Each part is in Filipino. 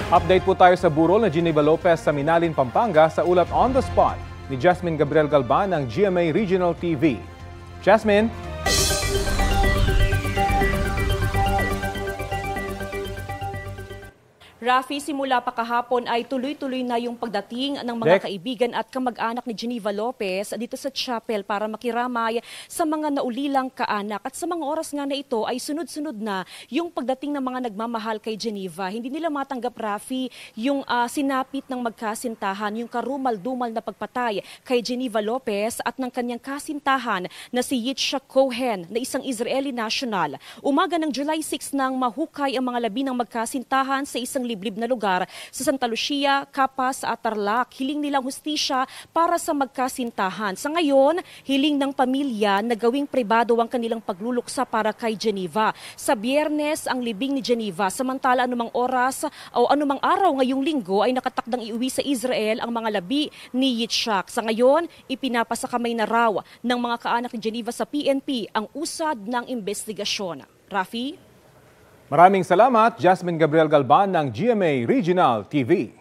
Update po tayo sa burol na Geneva Lopez sa Minalin, Pampanga sa ulat on the spot ni Jasmine Gabriel Galban ng GMA Regional TV. Jasmine? Rafi, simula pa kahapon ay tuloy-tuloy na yung pagdating ng mga kaibigan at kamag-anak ni Geneva Lopez dito sa chapel para makiramay sa mga naulilang kaanak. At sa mga oras nga na ito ay sunod-sunod na yung pagdating ng mga nagmamahal kay Geneva. Hindi nila matanggap, Rafi, yung sinapit ng magkasintahan, yung karumal-dumal na pagpatay kay Geneva Lopez at ng kanyang kasintahan na si Yitzhak Cohen na isang Israeli national. Umaga ng July 6 nang mahukay ang mga labi ng magkasintahan sa isang liblib na lugar sa Santa Lucia, Capas at Tarlac. Hiling nilang hustisya para sa magkasintahan. Sa ngayon, hiling ng pamilya na gawing pribado ang kanilang pagluluksa para kay Geneva. Sa Biyernes, ang libing ni Geneva, samantala anumang oras o anumang araw ngayong linggo ay nakatakdang iuwi sa Israel ang mga labi ni Yitzhak. Sa ngayon, ipinapasakamay na raw ng mga kaanak ni Geneva sa PNP ang usad ng investigasyon. Rafi? Maraming salamat, Jasmine Gabriel Galban ng GMA Regional TV.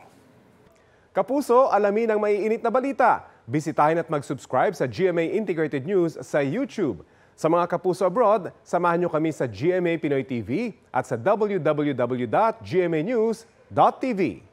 Kapuso, alamin ang maiinit na balita. Bisitahin at mag-subscribe sa GMA Integrated News sa YouTube. Sa mga kapuso abroad, samahan niyo kami sa GMA Pinoy TV at sa www.gmanews.tv.